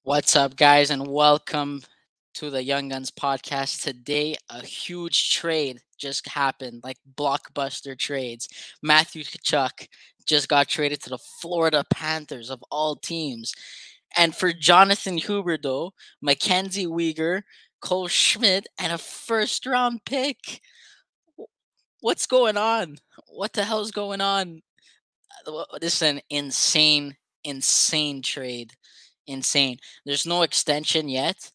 What's up, guys, and welcome to the Young Guns podcast. Today, a huge trade just happened, like blockbuster trades. Matthew Tkachuk just got traded to the Florida Panthers of all teams. And for Jonathan Huberdeau, Mackenzie Weegar, Cole Schwindt, and a first round pick. What's going on? What the hell's going on? This is an insane trade. Insane. There's no extension yet.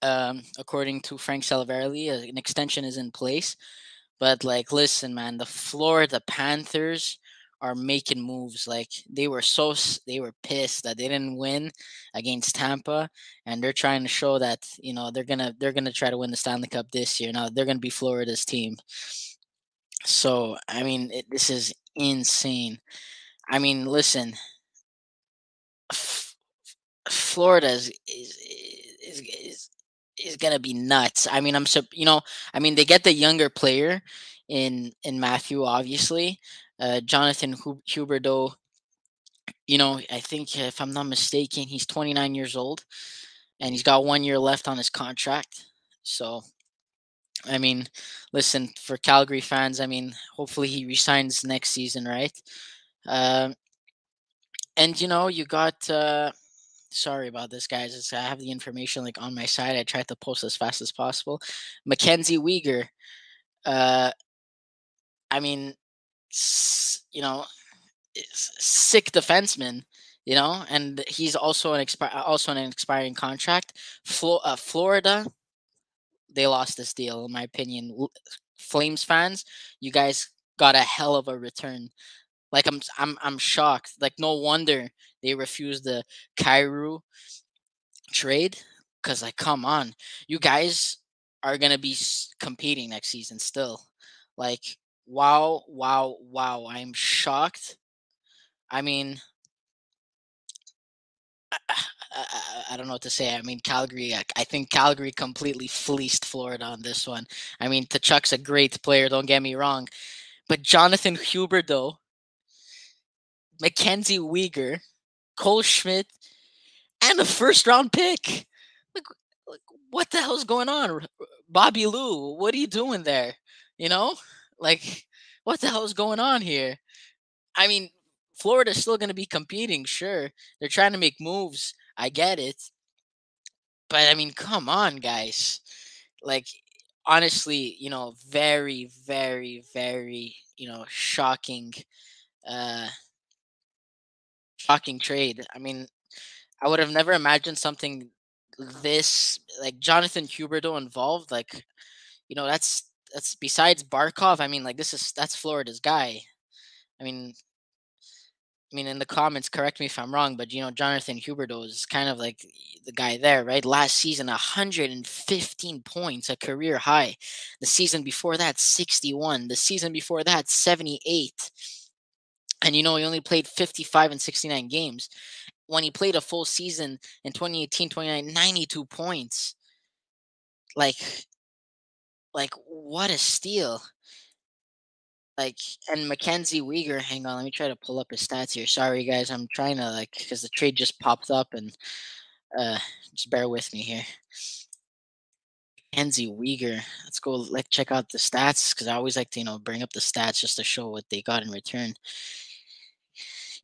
According to Frank Salaverly, an extension is in place. But listen, man, the Florida Panthers are making moves. Like they were pissed that they didn't win against Tampa, and they're trying to show that they're gonna try to win the Stanley Cup this year. Now they're gonna be Florida's team. So I mean, this is insane. I mean, listen, F- Florida is gonna be nuts. I mean, I mean, they get the younger player in Matthew, obviously, Jonathan Huberdeau. I think if I'm not mistaken, he's 29 years old, and he's got 1 year left on his contract. So, I mean, listen, for Calgary fans, I mean, hopefully he resigns next season, right? Um, and you got. Sorry about this, guys. I have the information on my side. I tried to post as fast as possible. Mackenzie Weegar. Uh, I mean, sick defenseman. And he's also an expiring contract. Florida, they lost this deal, in my opinion. Flames fans, you guys got a hell of a return. I'm shocked. Like, no wonder they refused the Cairo trade, because come on, you guys are gonna be competing next season still. Like, wow, wow, wow, I'm shocked. I mean, I don't know what to say. I mean, Calgary, I think Calgary completely fleeced Florida on this one. I mean, Tkachuk's a great player, don't get me wrong, but Jonathan Huberdeau, Mackenzie Weegar, Cole Schmidt, and a first round pick. Like, like, what the hell's going on? Bobby Lou, what are you doing there? You know? Like, what the hell's going on here? I mean, Florida's still going to be competing, sure. They're trying to make moves. I get it. But I mean, come on, guys. Like, honestly, very, very, very, uh shocking trade. I mean, I would have never imagined something this, like, Jonathan Huberdeau involved. Like, that's besides Barkov. I mean, like, that's Florida's guy. I mean, in the comments, correct me if I'm wrong, but Jonathan Huberdeau is kind of like the guy there, right? Last season, 115 points, a career high. The season before that, 61. The season before that, 78. And he only played 55 and 69 games. When he played a full season in 2018, 92 points. Like, what a steal. Like, and Mackenzie Weegar, hang on, let me try to pull up his stats here. Sorry, guys, I'm trying to, because the trade just popped up, and uh, just bear with me here. Mackenzie Weegar, let's go. Let's check out the stats, because I always like to bring up the stats just to show what they got in return.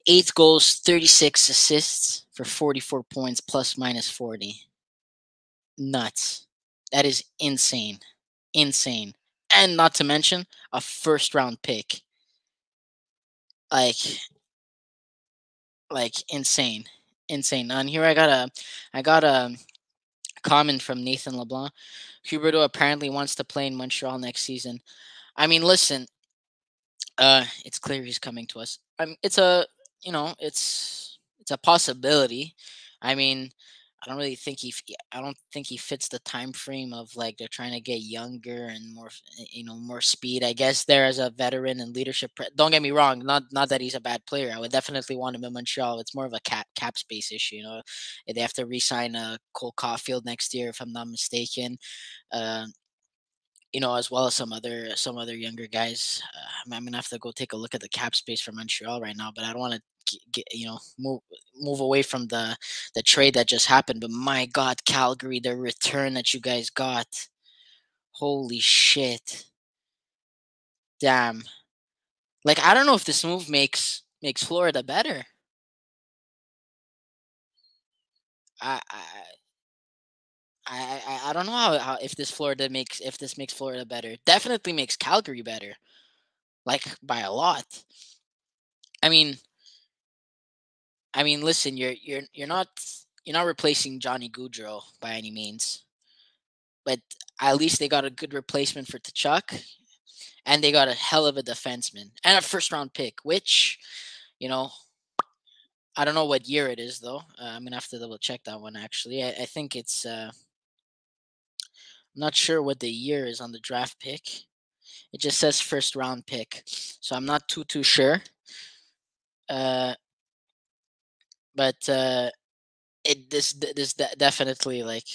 8 goals, 36 assists for 44 points, plus minus 40. Nuts. That is insane. Insane. And not to mention a first round pick. Like insane. Insane. And here I got a comment from Nathan LeBlanc. Huberdeau apparently wants to play in Montreal next season. I mean, listen, it's clear he's coming to us. It's a it's a possibility. I mean, I don't think he fits the time frame of, like, they're trying to get younger and more, more speed. I guess there as a veteran and leadership. Don't get me wrong, not that he's a bad player. I would definitely want him in Montreal. It's more of a cap space issue. They have to re-sign Cole Caulfield next year, if I'm not mistaken. Uh, as well as some other younger guys. I'm gonna have to go take a look at the cap space for Montreal right now, but I don't want to get move away from the trade that just happened. But my God, Calgary, the return that you guys got, holy shit, damn! Like I don't know if this move makes Florida better. I I I don't know how if this makes Florida better. Definitely makes Calgary better, like by a lot. I mean, listen, you're not replacing Johnny Gaudreau by any means, but at least they got a good replacement for Tkachuk, and they got a hell of a defenseman and a first round pick. Which, you know, I don't know what year it is though. I'm gonna have to double check that one. Actually, I think it's. I'm not sure what the year is on the draft pick. It just says first round pick, so I'm not too sure. Uh, but it definitely like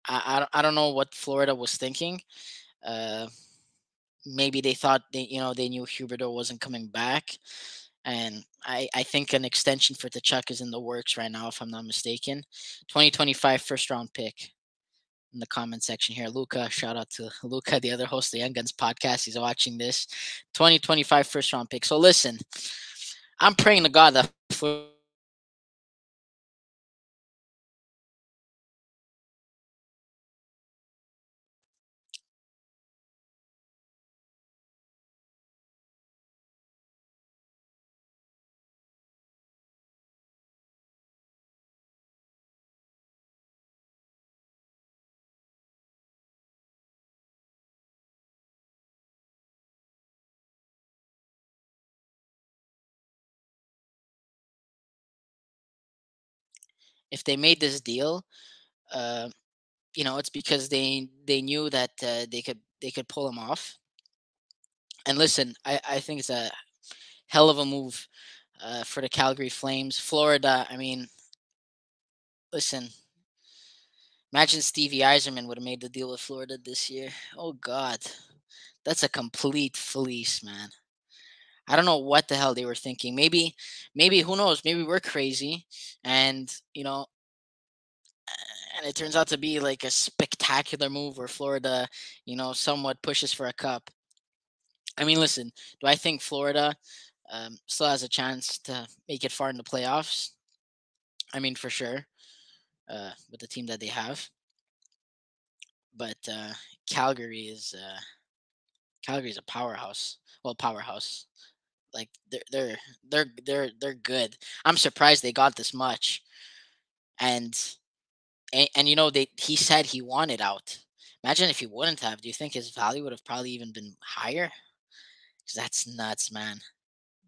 I don't know what Florida was thinking. Uh, Maybe they thought they knew Huberdeau wasn't coming back, and I think an extension for Tkachuk is in the works right now, if I'm not mistaken. 2025 first round pick in the comment section here. Luca, shout out to Luca, the other host of the Young Guns podcast. He's watching this. 2025 first round pick. So listen, I'm praying to God that if they made this deal, uh, it's because they knew that they could pull him off. And listen, I think it's a hell of a move for the Calgary Flames. Florida, I mean, listen, imagine Stevie Eiserman would have made the deal with Florida this year. Oh God, that's a complete fleece, man. I don't know what the hell they were thinking. Maybe who knows? Maybe we're crazy, and and it turns out to be like a spectacular move where Florida, somewhat pushes for a cup. I mean, listen, do I think Florida still has a chance to make it far in the playoffs? I mean, for sure, with the team that they have. But Calgary is Calgary's a powerhouse. Well, powerhouse. Like they're good. I'm surprised they got this much. And and he said he wanted out. Imagine if he wouldn't have. Do you think his value would have probably even been higher? 'Cause that's nuts, man.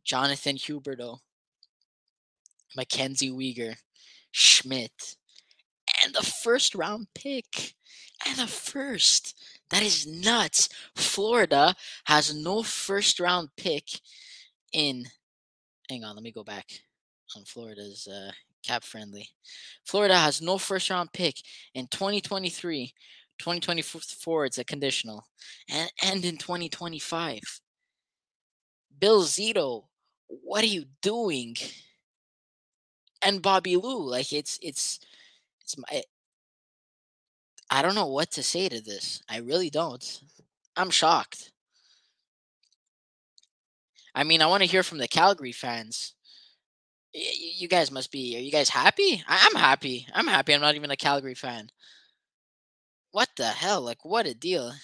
Jonathan Huberdeau, Mackenzie Weegar, Schwindt, and the first round pick. And the first. That is nuts. Florida has no first round pick in. Hang on, let me go back on Florida's cap friendly. Florida has no first round pick in 2023. 2024, it's a conditional. And in 2025. Bill Zito, what are you doing? And Bobby Lou, like it's my I don't know what to say to this. I really don't. I'm shocked. I mean, I want to hear from the Calgary fans. You guys must be. Are you guys happy? I'm happy. I'm happy. I'm not even a Calgary fan. What the hell? Like, what a deal.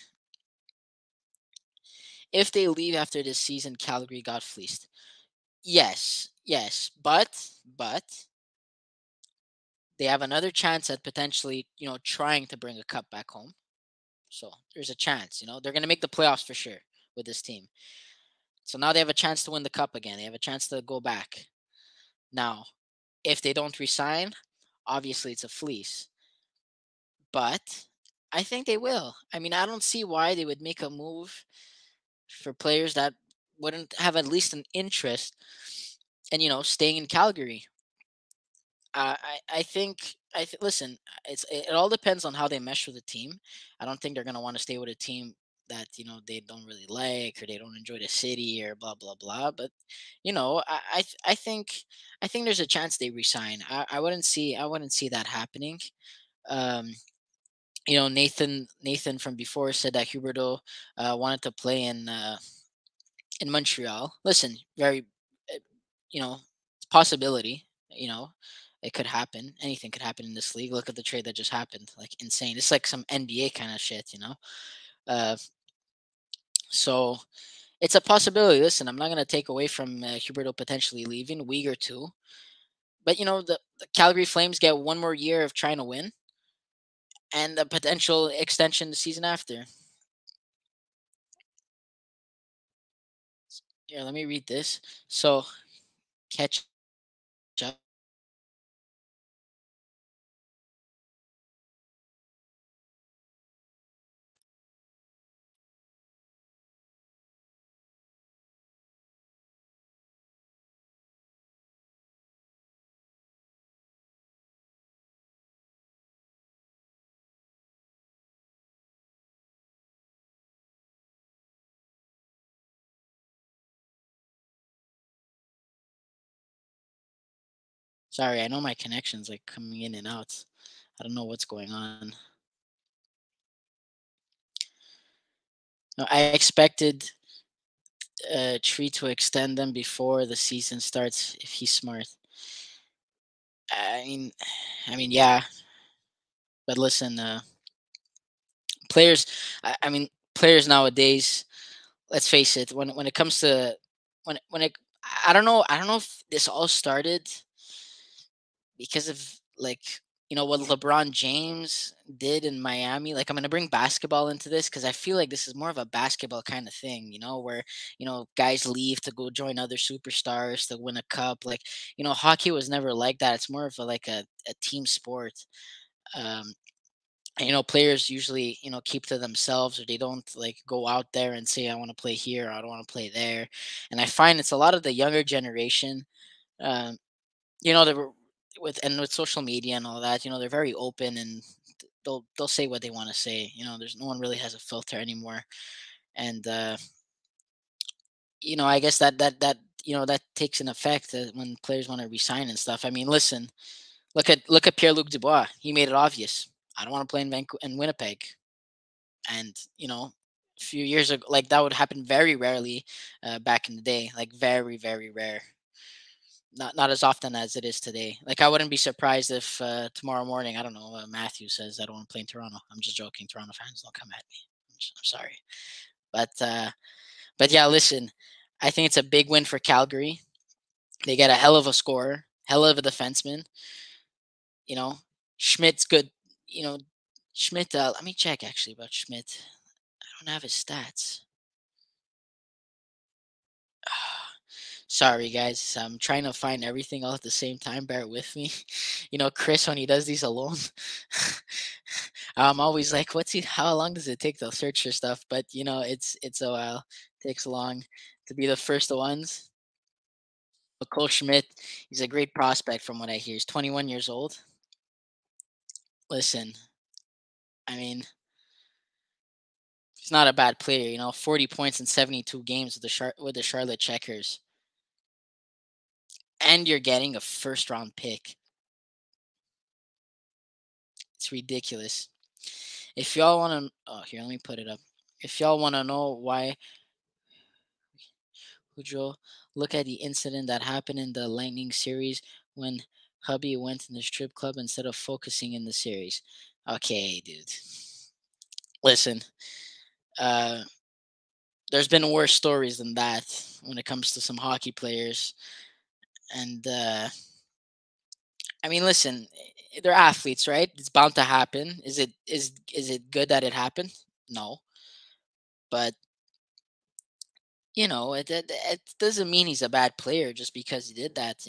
If they leave after this season, Calgary got fleeced. Yes, yes, but they have another chance at potentially, trying to bring a cup back home. So there's a chance. They're gonna make the playoffs for sure with this team. So now they have a chance to win the cup again. They have a chance to go back. Now, if they don't resign, obviously it's a fleece. But I think they will. I mean, I don't see why they would make a move for players that wouldn't have at least an interest in, staying in Calgary. I think listen, it all depends on how they mesh with the team. I don't think they're gonna want to stay with a team that they don't really like, or they don't enjoy the city, or blah blah blah. But I think there's a chance they resign. I wouldn't see that happening. Um, Nathan from before said that Huberdeau wanted to play in Montreal. Listen, very, uh, possibility. It could happen. Anything could happen in this league. Look at the trade that just happened. Like, insane. It's like some NBA kind of shit. Uh, so it's a possibility. Listen, I'm not gonna take away from Huberto potentially leaving. Weeger too. But the Calgary Flames get one more year of trying to win, and the potential extension the season after. Here, let me read this. So, catch up. Sorry, I know my connection's like coming in and out. I don't know what's going on. No, I expected Tree to extend them before the season starts if he's smart. I mean, yeah, but listen, players. Players nowadays. Let's face it. When it comes to when it, I don't know if this all started because of, like, what LeBron James did in Miami. Like, I'm gonna bring basketball into this because I feel like this is more of a basketball kind of thing, where guys leave to go join other superstars to win a cup. Like, hockey was never like that. It's more of a team sport. Um, and, players usually keep to themselves, or they don't like go out there and say, I want to play here, or I don't want to play there. And I find it's a lot of the younger generation. Um, they were with social media and all that, they're very open, and they'll say what they want to say. There's no one really has a filter anymore. And I guess that takes an effect when players want to resign and stuff. I mean, listen, look at Pierre-Luc Dubois. He made it obvious. I don't want to play in Winnipeg. And a few years ago, like, that would happen very rarely back in the day, like, very very rare. Not as often as it is today. Like, I wouldn't be surprised if tomorrow morning, I don't know, Matthew says, I don't want to play in Toronto. I'm just joking. Toronto fans, don't come at me. I'm sorry, but yeah, listen. I think it's a big win for Calgary. They get a hell of a scorer, hell of a defenseman. You know, Schmidt's good. You know, Schmidt. Let me check actually about Schmidt. I don't have his stats. Sorry, guys. I'm trying to find everything all at the same time. Bear with me. Chris, when he does these alone, I'm always like, "What's he? How long does it take to search for stuff?" But it's a while. It takes long to be the first ones. But Cole Schmidt, he's a great prospect from what I hear. He's 21 years old. Listen, I mean, he's not a bad player. 40 points in 72 games with the Charlotte Checkers, and you're getting a first round pick. It's ridiculous. If y'all want to, oh, here, let me put it up. If y'all want to know why Hujo, look at the incident that happened in the Lightning series when hubby went in the strip club instead of focusing in the series. Okay, dude. Listen, uh, there's been worse stories than that when it comes to some hockey players. And listen, they're athletes, right? It's bound to happen. Is it good that it happened? No, but it doesn't mean he's a bad player just because he did that.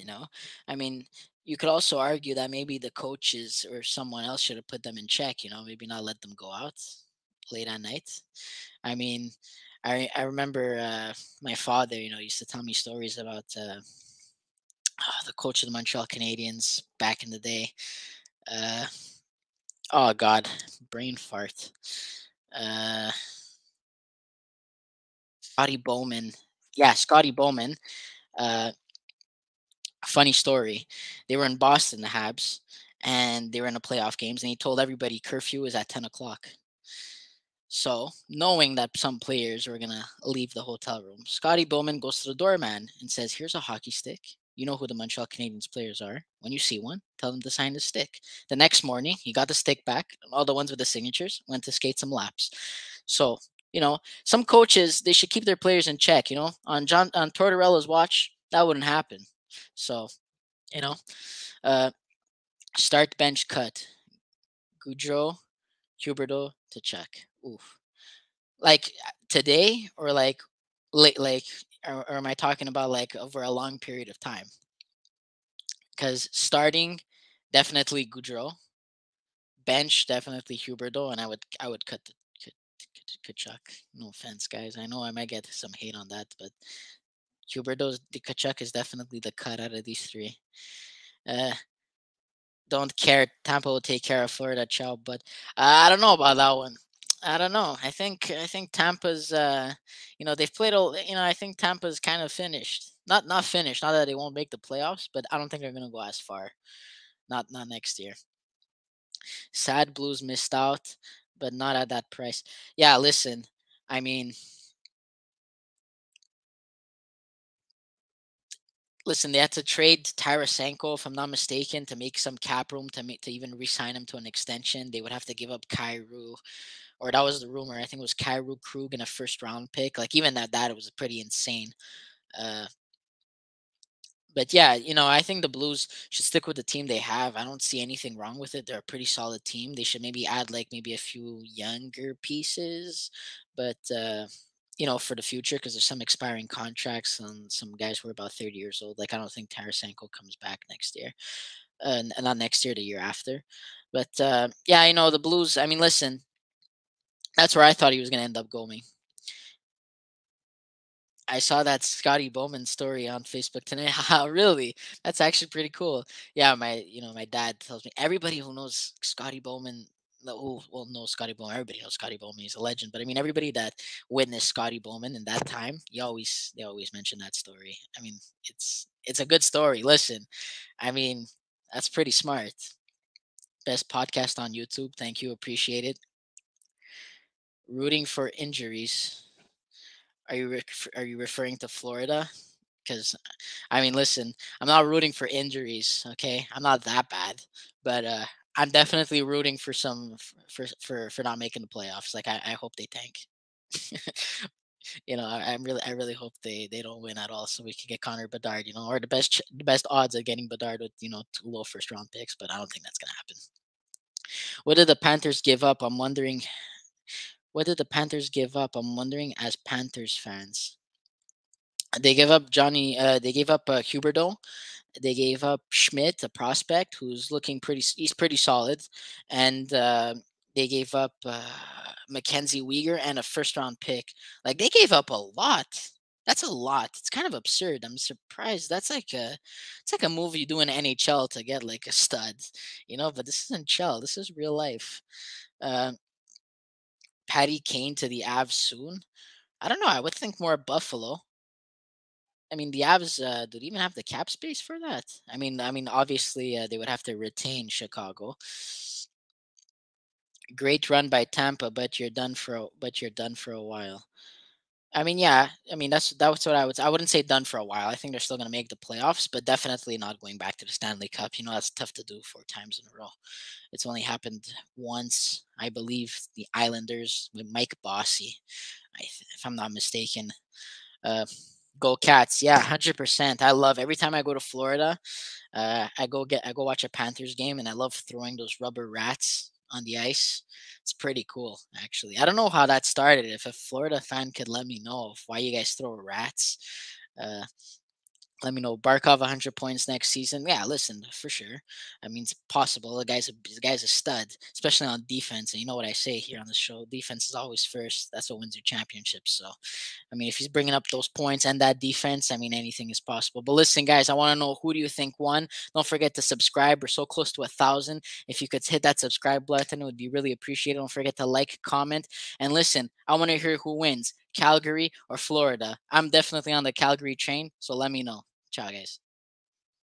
I mean, you could also argue that maybe the coaches or someone else should have put them in check, maybe not let them go out late at night. I mean, I remember my father, used to tell me stories about the coach of the Montreal Canadiens back in the day. Uh, oh God, brain fart. Uh, Scotty Bowman. Yeah, Scotty Bowman. Uh, Funny story. They were in Boston, the Habs, and they were in the playoff games, and he told everybody curfew is at 10 o'clock. So, knowing that some players were gonna leave the hotel room, Scotty Bowman goes to the doorman and says, "Here's a hockey stick. You know who the Montreal Canadiens players are. When you see one, tell them to sign the stick." The next morning, he got the stick back, and all the ones with the signatures, went to skate some laps. So, some coaches, they should keep their players in check. On Tortorella's watch, that wouldn't happen. So, you know, uh, start bench cut. Goudreau, Huberdeau, Tkachuk. Oof. Like today, or like late, or am I talking about like over a long period of time? Because starting, definitely Goudreau, bench definitely Huberdeau, and I would cut Kachuk. No offense, guys. I know I might get some hate on that, but the Kachuk is definitely the cut out of these three. Uh, don't care. Tampa will take care of Florida. Ciao. But I don't know about that one. I don't know. I think Tampa's. They've played all. I think Tampa's kind of finished. Not finished. Not that they won't make the playoffs, but I don't think they're gonna go as far. Not next year. Sad Blues missed out, but not at that price. Yeah. Listen. I mean, listen. They had to trade Tarasenko, if I'm not mistaken, to make some cap room to even re-sign him to an extension. They would have to give up Kyrou, or that was the rumor. I think it was Kyrou Krug in a first round pick. Like even that was pretty insane. Uh, but yeah, I think the Blues should stick with the team they have. I don't see anything wrong with it. They're a pretty solid team. They should maybe add like maybe a few younger pieces, but for the future, because there's some expiring contracts on some guys who are about 30 years old. Like I don't think Tarasenko comes back next year, and not next year, the year after. But yeah, the Blues. I mean, listen, that's where I thought he was going to end up going. I saw that Scotty Bowman story on Facebook today. Haha, really? That's actually pretty cool. Yeah, my dad tells me everybody who knows Scotty Bowman, knows Scotty Bowman. Everybody knows Scotty Bowman. He's a legend. But I mean, everybody that witnessed Scotty Bowman in that time, they always mention that story. I mean, it's a good story. Listen, I mean, that's pretty smart. Best podcast on YouTube. Thank you. Appreciate it. Rooting for injuries. Are you referring to Florida? Because I mean, listen, I'm not rooting for injuries. Okay, I'm not that bad, but I'm definitely rooting for some for not making the playoffs. Like I hope they tank. I really hope they don't win at all, so we can get Connor Bedard. Or the best odds of getting Bedard with two low first round picks, but I don't think that's gonna happen. What did the Panthers give up? I'm wondering. What did the Panthers give up? I'm wondering as Panthers fans. They gave up They gave up Huberdeau. They gave up Schmidt, a prospect who's looking pretty. He's pretty solid, and they gave up Mackenzie Weegar and a first round pick. Like they gave up a lot. That's a lot. It's kind of absurd. I'm surprised. It's like a move you do in NHL to get like a stud, But this isn't NHL. This is real life. Uh, Patty Kane to the Avs soon. I don't know. I would think more Buffalo. I mean, the Avs, do they even have the cap space for that? I mean, obviously, they would have to retain Chicago. Great run by Tampa, but you're done for a while. I mean, yeah. I mean, that's what I wouldn't say done for a while. I think they're still going to make the playoffs, but definitely not going back to the Stanley Cup. That's tough to do 4 times in a row. It's only happened once, I believe. The Islanders with Mike Bossy, if I'm not mistaken. Uh, Go Cats! Yeah, 100%. I love every time I go to Florida. I go watch a Panthers game, and I love throwing those rubber rats on the ice. It's pretty cool, actually. I don't know how that started. If a Florida fan could let me know of why you guys throw rats, uh, let me know. Barkov 100 points next season. Yeah, listen, for sure. I mean, it's possible. The guy's a stud, especially on defense. And you know what I say here on the show: defense is always first. That's what wins your championships. So, I mean, if he's bringing up those points and that defense, I mean, anything is possible. But listen, guys, I want to know, who do you think won? Don't forget to subscribe. We're so close to 1,000. If you could hit that subscribe button, it would be really appreciated. Don't forget to like, comment, and listen. I want to hear who wins: Calgary or Florida. I'm definitely on the Calgary train, so let me know. Ciao, guys.